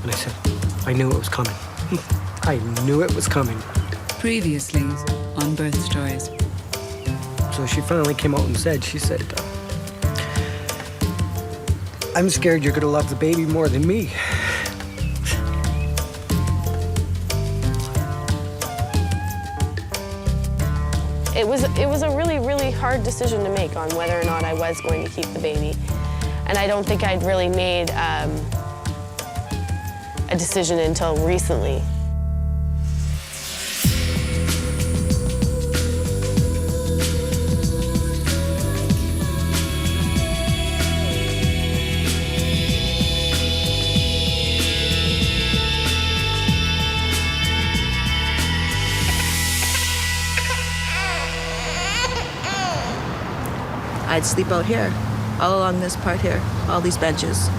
And I said, I knew it was coming. I knew it was coming. Previously on Birth Stories. So she finally came out and said, I'm scared you're gonna love the baby more than me. It was a really, really hard decision to make on whether or not I was going to keep the baby. And I don't think I'd really made a decision until recently. I'd sleep out here, all along this part here, all these benches.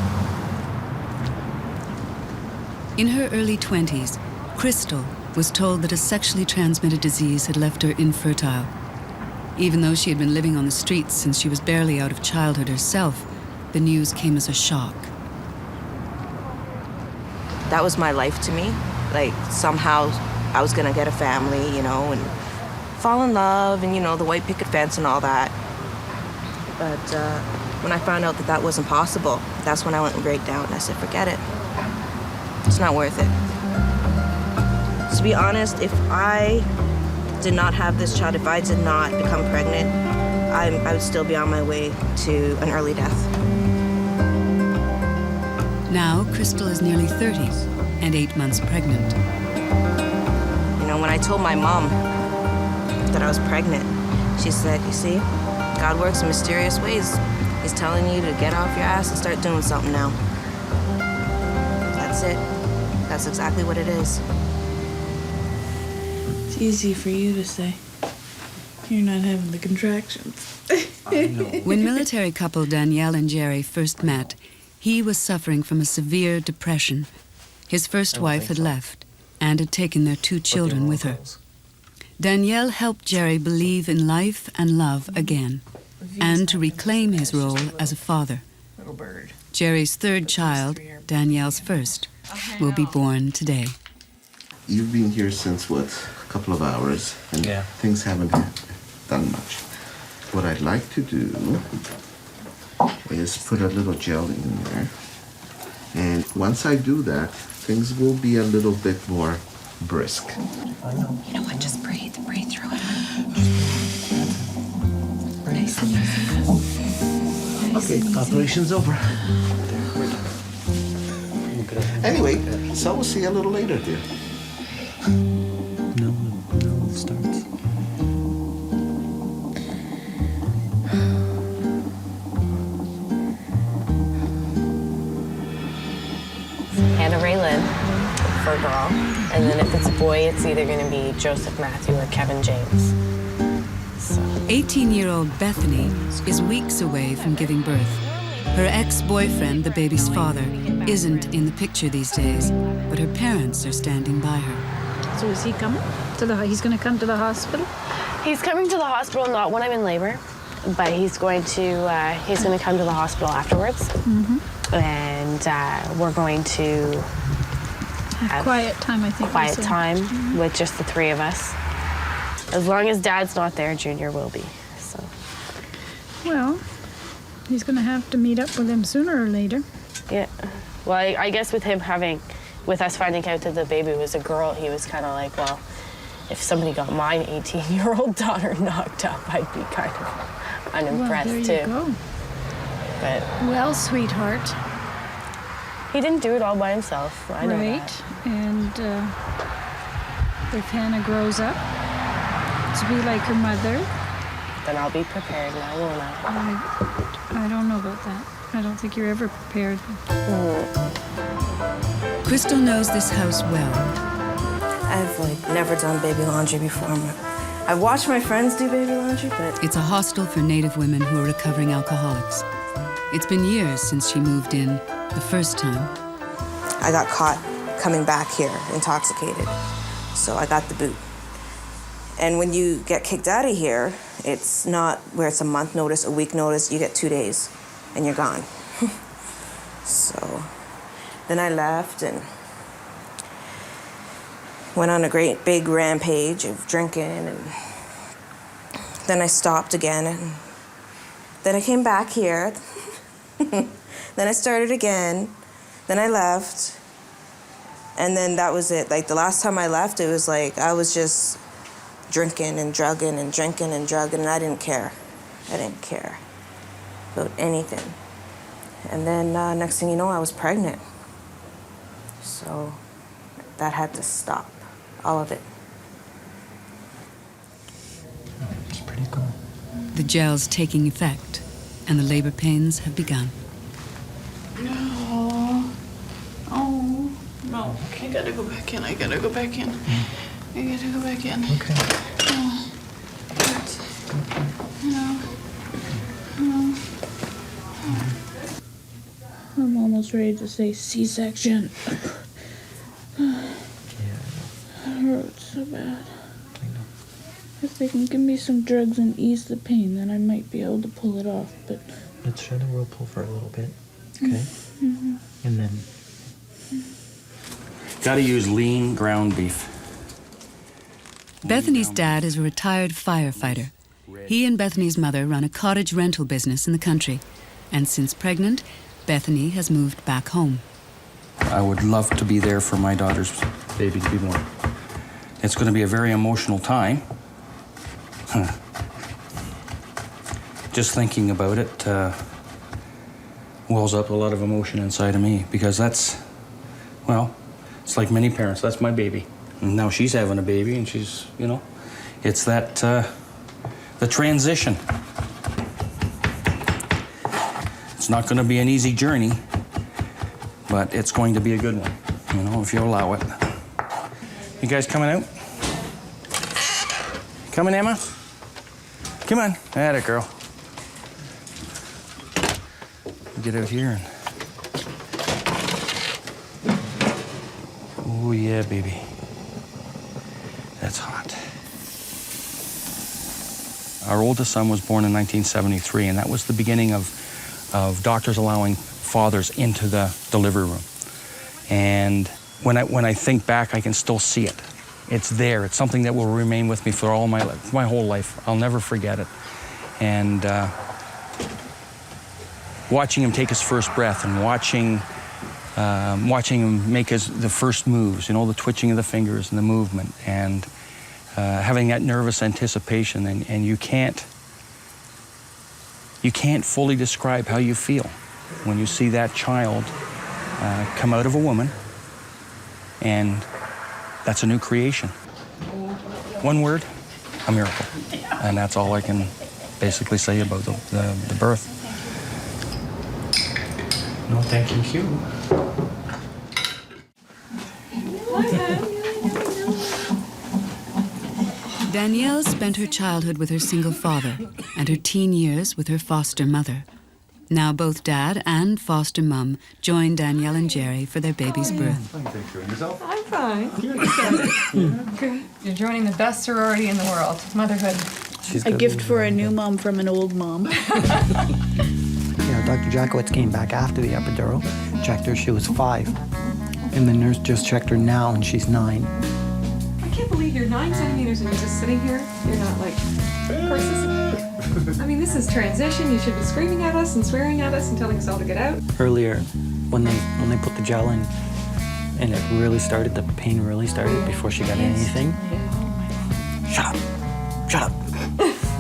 In her early 20s, Crystal was told that a sexually transmitted disease had left her infertile. Even though she had been living on the streets since she was barely out of childhood herself, the news came as a shock. That was my life to me. Like, somehow I was gonna get a family, and fall in love, and, the white picket fence and all that. But when I found out that that wasn't possible, that's when I went and break down and I said, forget it. It's not worth it. To be honest, if I did not have this child, if I did not become pregnant, I would still be on my way to an early death. Now, Crystal is nearly 30 and 8 months pregnant. When I told my mom that I was pregnant, she said, you see, God works in mysterious ways. He's telling you to get off your ass and start doing something now. That's it. That's exactly what it is. It's easy for you to say. You're not having the contractions. When military couple Danielle and Jerry first met, he was suffering from a severe depression. His first wife had left and had taken their 2 children with her. Danielle helped Jerry believe in life and love again, and to reclaim his role as a father. Jerry's 3rd child, Danielle's first, will be born today. You've been here since, what, a couple of hours, and things haven't done much. What I'd like to do is put a little gel in there, and once I do that, things will be a little bit more brisk. You know what? Just breathe through it. Nice and easy. Okay, operation's over. Anyway, so we'll see you a little later, dear. No, it starts. Hannah Raylan for a girl. And then if it's a boy, it's either going to be Joseph Matthew or Kevin James. 18-year-old Bethany is weeks away from giving birth. Her ex-boyfriend, the baby's father, isn't in the picture these days, but her parents are standing by her. So is he coming? He's going to come to the hospital? He's coming to the hospital not when I'm in labor, but he's going to come to the hospital afterwards. Mm-hmm. And we're going to have quiet time, I think. Quiet time with just the 3 of us. As long as Dad's not there, Junior will be. So. Well, he's going to have to meet up with him sooner or later. Yeah. Well, I guess with us finding out that the baby was a girl, he was kind of like, well, if somebody got my 18-year-old daughter knocked up, I'd be kind of unimpressed well, there you too. Go. But well, sweetheart. He didn't do it all by himself. I know that. And if Hannah grows up to be like her mother, then I'll be prepared now, won't I? I don't know about that. I don't think you're ever prepared. Crystal knows this house well. I've never done baby laundry before. I've watched my friends do baby laundry, but... It's a hostel for Native women who are recovering alcoholics. It's been years since she moved in the first time. I got caught coming back here intoxicated, so I got the boot. And when you get kicked out of here, it's not where it's a month notice, a week notice, you get 2 days, and you're gone. So Then I left and went on a great big rampage of drinking, and then I stopped again, and then I came back here. Then I started again, then I left, and then that was it. Like, the last time I left, it was like I was just drinking and drugging and drinking and drugging, and I didn't care. I didn't care about anything. And then next thing you know, I was pregnant. So that had to stop, all of it. It's pretty cool. The gel's taking effect, and the labor pains have begun. No. Oh. No. I gotta go back in. I gotta go back in. I gotta go back in. Okay. Oh. Hurts. No. No. I'm almost ready to say C-section. Yeah. It hurts so bad. I know. If they can give me some drugs and ease the pain, then I might be able to pull it off, but... Let's try the whirlpool for a little bit. Okay? Mm-hmm. And then... Gotta use lean ground beef. Bethany's dad is a retired firefighter. He and Bethany's mother run a cottage rental business in the country. And since pregnant, Bethany has moved back home. I would love to be there for my daughter's baby to be born. It's going to be a very emotional time. Just thinking about it wells up a lot of emotion inside of me, because that's, well, it's like many parents. That's my baby. And now she's having a baby, and she's, you know, it's that, the transition. It's not going to be an easy journey, but it's going to be a good one, you know, if you allow it. You guys coming out? Coming, Emma? Come on. Atta girl. Get out here and... Oh, yeah, baby. That's hot. Our oldest son was born in 1973, and that was the beginning of doctors allowing fathers into the delivery room. And when I think back, I can still see it. It's there. It's something that will remain with me for all my whole life. I'll never forget it. And watching him take his first breath, and watching him make the first moves, you know, the twitching of the fingers and the movement, and having that nervous anticipation, and you can't fully describe how you feel when you see that child come out of a woman, and that's a new creation. One word, a miracle. And that's all I can basically say about the birth. No, thank you, Hugh. Danielle spent her childhood with her single father and her teen years with her foster mother. Now both Dad and foster mum join Danielle and Jerry for their baby's birth. I'm fine. Good. You're joining the best sorority in the world, motherhood. A gift for a new mom from an old mom. Yeah, Dr. Jackowitz came back after the epidural, checked her, she was 5. And the nurse just checked her now, and she's 9. I can't believe you're 9 centimeters and you're just sitting here. You're not like, of course this I mean, this is transition. You should be screaming at us and swearing at us and telling us all to get out. Earlier, when they put the gel in, and it really started, the pain really started before she got anything. Yeah. Shut up. Shut up.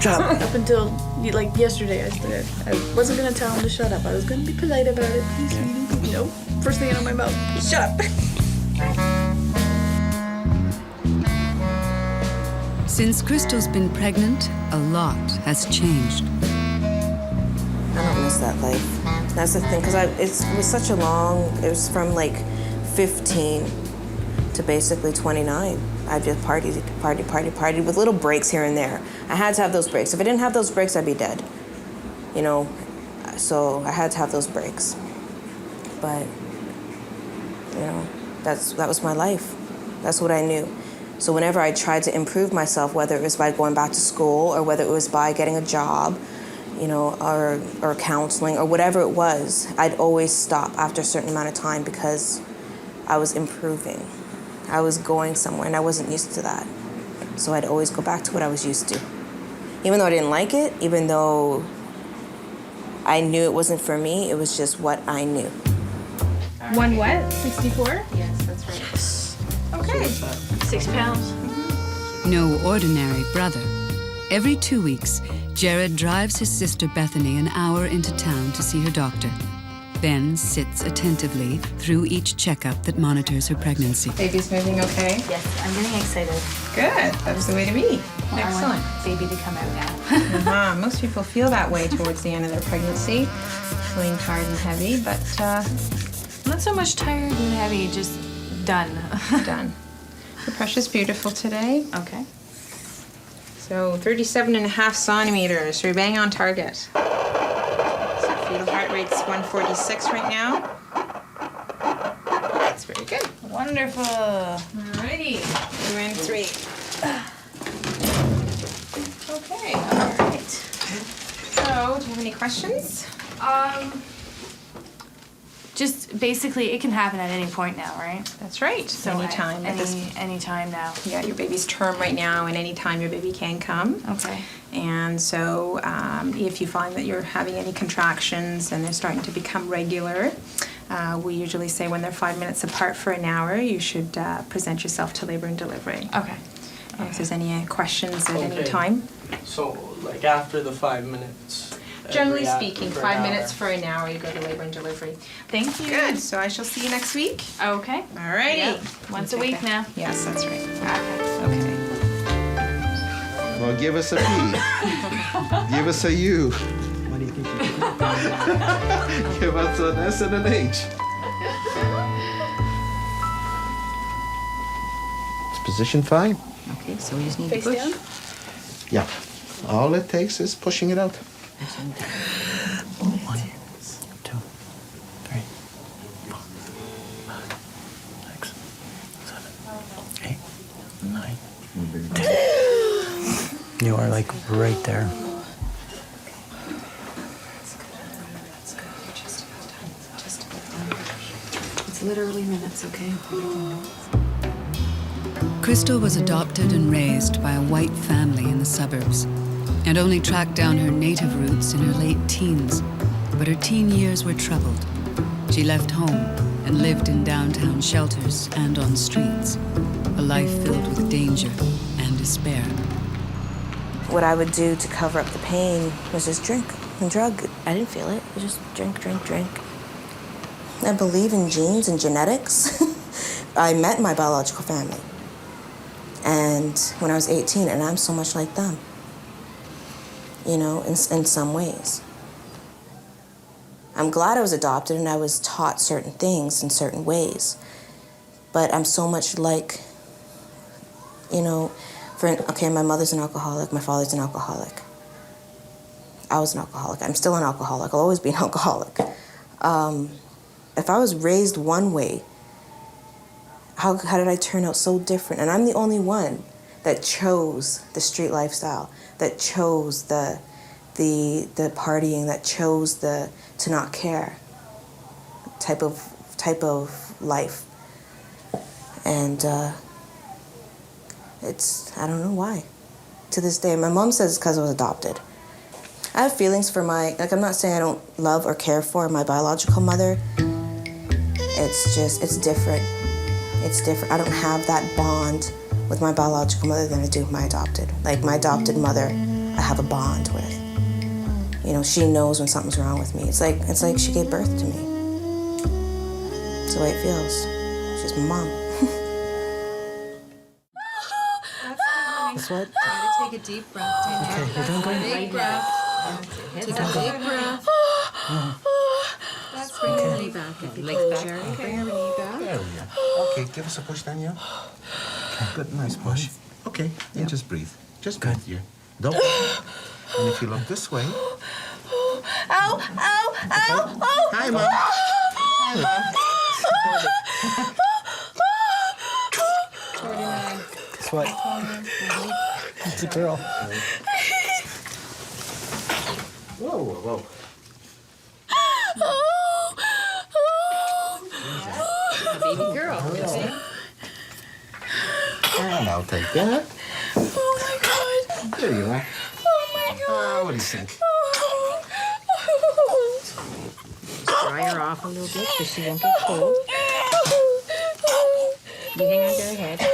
Shut up. Up until, like, yesterday, I wasn't going to tell him to shut up. I was going to be polite about it. Please, sweetie. Nope. First thing out of my mouth, shut up. Since Crystal's been pregnant, a lot has changed. I don't miss that life. That's the thing, because it was such a long, it was from like 15 to basically 29. I just partied with little breaks here and there. I had to have those breaks. If I didn't have those breaks, I'd be dead. You know, so I had to have those breaks. But, you know, that was my life. That's what I knew. So whenever I tried to improve myself, whether it was by going back to school or whether it was by getting a job, you know, or counseling or whatever it was, I'd always stop after a certain amount of time because I was improving. I was going somewhere and I wasn't used to that. So I'd always go back to what I was used to. Even though I didn't like it, even though I knew it wasn't for me, it was just what I knew. One what? 64? Yes, that's right. Yes. Okay. 6 pounds. No ordinary brother. Every 2 weeks, Jared drives his sister Bethany an hour into town to see her doctor. Ben sits attentively through each checkup that monitors her pregnancy. Baby's moving okay? Yes, I'm getting excited. Good. That's the way to be. I Excellent. want baby to come out now. Most people feel that way towards the end of their pregnancy, feeling tired and heavy, but Not so much tired and heavy, just done. done. Your pressure's beautiful today. Okay. So 37.5 centimeters. So you're bang on target. So fetal heart rate's 146 right now. That's very good. Wonderful. Alrighty. We're in 3. Okay. All right. So, do you have any questions? Just basically, it can happen at any point now, right? That's right. So Anytime. At this any time now. Yeah, your baby's term right now, and any time your baby can come. Okay. And so, if you find that you're having any contractions and they're starting to become regular, we usually say when they're 5 minutes apart for an hour, you should present yourself to labor and delivery. Okay. If there's any questions at any time. So, like after the 5 minutes. Generally speaking, 5 minutes for an hour, you go to labor and delivery. Thank you. Good. So I shall see you next week. Okay. Alrighty. Yep. Once a week now. Yes, that's right. Okay. Well, give us a P. Give us a U. What do you think you can do? Give us an S and an H. It's position 5. Okay, so we just need Face to push. down? Yeah. All it takes is pushing it out. 1, 2, 3, 4, 5, 6, 7, 8, 9, 10. You are like right there. It's literally minutes, okay? Crystal was adopted and raised by a white family in the suburbs and only tracked down her native roots in her late teens. But her teen years were troubled. She left home and lived in downtown shelters and on streets, a life filled with danger and despair. What I would do to cover up the pain was just drink and drug. I didn't feel it. I just drink, drink, drink. I believe in genes and genetics. I met my biological family. And when I was 18, and I'm so much like them, you know, in some ways. I'm glad I was adopted and I was taught certain things in certain ways. But I'm so much like, you know, okay, my mother's an alcoholic, my father's an alcoholic. I was an alcoholic. I'm still an alcoholic. I'll always be an alcoholic. If I was raised one way, how did I turn out so different? And I'm the only one that chose the street lifestyle, that chose the partying, that chose to not care type of life. And I don't know why. To this day, my mom says it's because I was adopted. I have feelings for I'm not saying I don't love or care for my biological mother. It's different. It's different. I don't have that bond with my biological mother than I do with my adopted. Like my adopted mother, I have a bond with. You know, she knows when something's wrong with me. It's like she gave birth to me. It's the way it feels. She's my mom. That's what? Try to take a deep breath. Okay, you're doing great. Big breath. Take a big breath. That's bring your knee back. If you legs back. Bring your knee back. There we go. Okay, give us a push, Danielle. Okay, good, nice push. Okay, and just breathe. Just breathe here. Don't. And if you look this way. Ow! Ow! Ow! Oh! Hi, Mom. Hi, Mom. 49. Guess what? It's a girl. Whoa, whoa, whoa. A baby girl. And I'll take that. Oh my God. There you are. Oh my God. What do you think? Dry her off a little bit so she won't get cold. You hang on to her head. Oh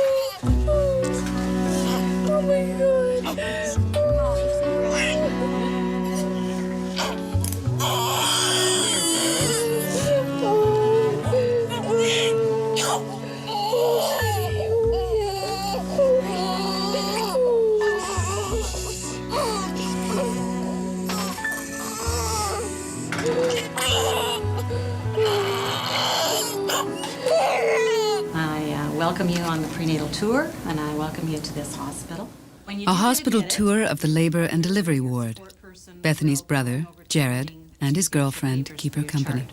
my God. I welcome you on the prenatal tour, and I welcome you to this hospital. A hospital tour of the labor and delivery ward. Bethany's brother, Jared, and his girlfriend keep her company.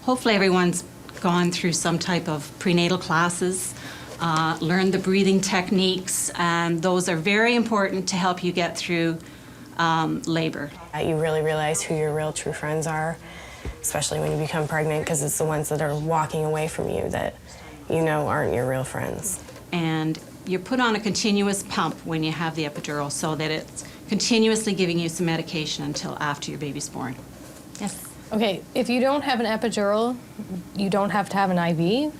Hopefully everyone's gone through some type of prenatal classes, learned the breathing techniques, and those are very important to help you get through labor. You really realize who your real true friends are, especially when you become pregnant, because it's the ones that are walking away from you that you know aren't your real friends. And you're put on a continuous pump when you have the epidural so that it's continuously giving you some medication until after your baby's born. Yes? Okay, if you don't have an epidural, you don't have to have an IV?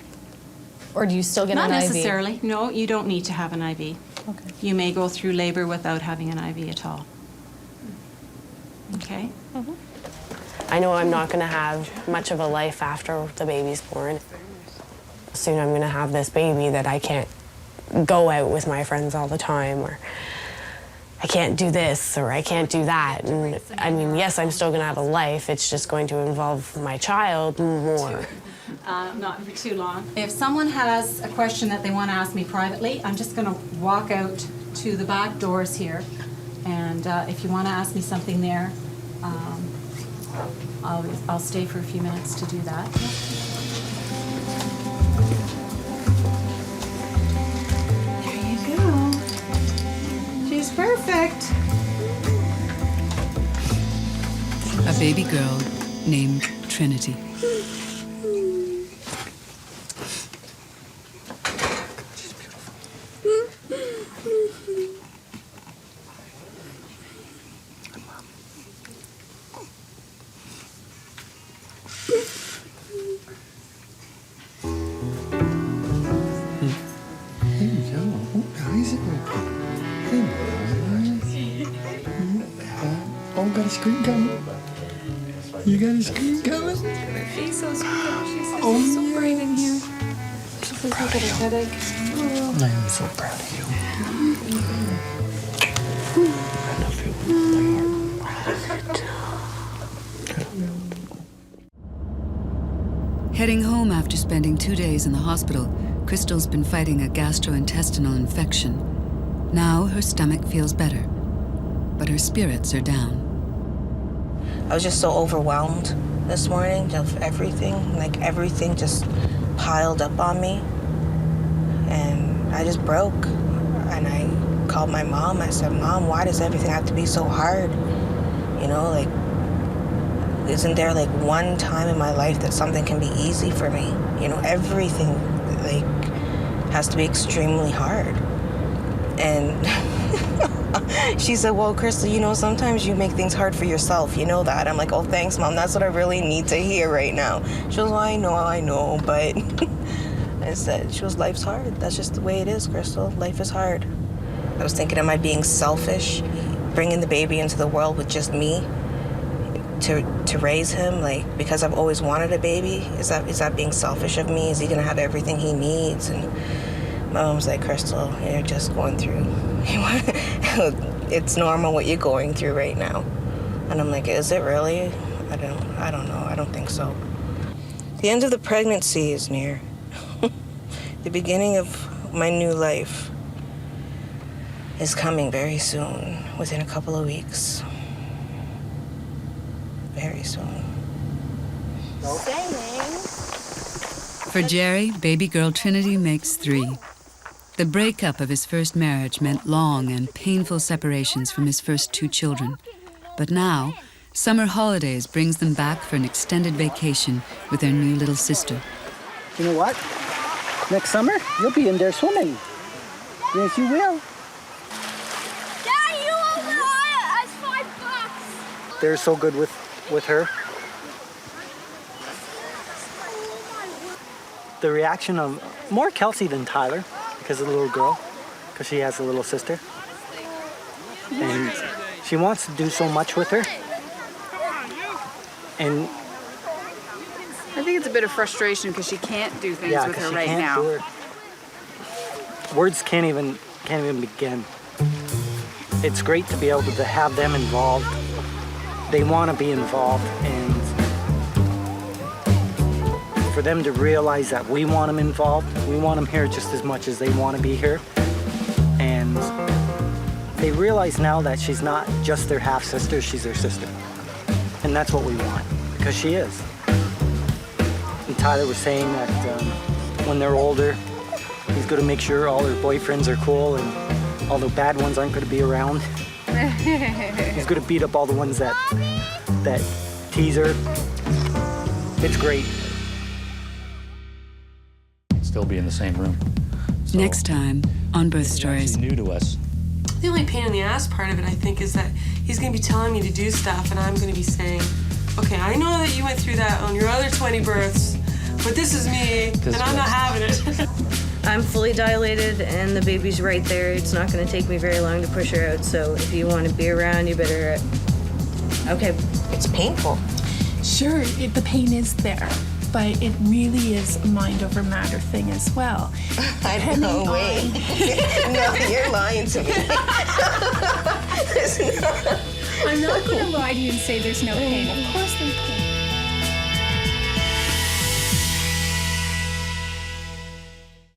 Or do you still get Not an IV? Not necessarily. No, you don't need to have an IV. Okay. You may go through labor without having an IV at all. Okay? Mm-hmm. I know I'm not going to have much of a life after the baby's born. Soon I'm going to have this baby that I can't go out with my friends all the time, or I can't do this, or I can't do that. And I mean, yes, I'm still going to have a life. It's just going to involve my child more. Not for too long. If someone has a question that they want to ask me privately, I'm just going to walk out to the back doors here. And if you want to ask me something there, I'll stay for a few minutes to do that. There you go. She's perfect. A baby girl named Trinity. Oh, got a scream coming. You got a scream coming? Her face so sweet. She says Oh, it's so bright in here. So She's proud got a of you. headache. Oh. I am so proud of you. I love you with my heart. Heading home after spending 2 days in the hospital, Crystal's been fighting a gastrointestinal infection. Now her stomach feels better, but her spirits are down. I was just so overwhelmed this morning of everything. Like everything just piled up on me. And I just broke. And I called my mom. I said, Mom, why does everything have to be so hard? You know, like, isn't there like one time in my life that something can be easy for me? You know, everything like has to be extremely hard. And she said, well, Crystal, you know, sometimes you make things hard for yourself. You know that. I'm like, oh, thanks, Mom. That's what I really need to hear right now. She was like, I know, but I said, she was, life's hard. That's just the way it is, Crystal. Life is hard. I was thinking, am I being selfish, bringing the baby into the world with just me to raise him? Like, because I've always wanted a baby? Is that being selfish of me? Is he gonna have everything he needs? And my mom's like, Crystal, you're just going through, it's normal what you're going through right now. And I'm like, is it really? I don't know. I don't think so. The end of the pregnancy is near. The beginning of my new life is coming very soon, within a couple of weeks. Very soon. For Jerry, baby girl Trinity makes 3. The breakup of his first marriage meant long and painful separations from his first 2 children. But now, Summer holidays brings them back for an extended vacation with their new little sister. You know what? Next summer, you'll be in there swimming. Yes, you will. Dad, you overall as $5. They're so good with her. The reaction of more Kelsey than Tyler, because of the little girl, because she has a little sister. And she wants to do so much with her. And I think it's a bit of frustration because she can't do things with her right now. Words can't even begin. It's great to be able to have them involved. They want to be involved, and for them to realize that we want them involved, we want them here just as much as they want to be here. And they realize now that she's not just their half-sister, she's their sister. And that's what we want, because she is. And Tyler was saying that when they're older, he's going to make sure all her boyfriends are cool and all the bad ones aren't going to be around. He's going to beat up all the ones that tease her. It's great. Still be in the same room. Next time on Birth Stories. New to us. The only pain in the ass part of it, I think, is that he's going to be telling me to do stuff, and I'm going to be saying, okay, I know that you went through that on your other 20 births, but this is me, and I'm not having it. I'm fully dilated, and the baby's right there. It's not going to take me very long to push her out, so if you want to be around, you better... Okay. It's painful. Sure, the pain is there, but it really is a mind over matter thing as well. No way. No, you're lying to me. I'm not going to lie to you and say there's no pain. Of course there's pain.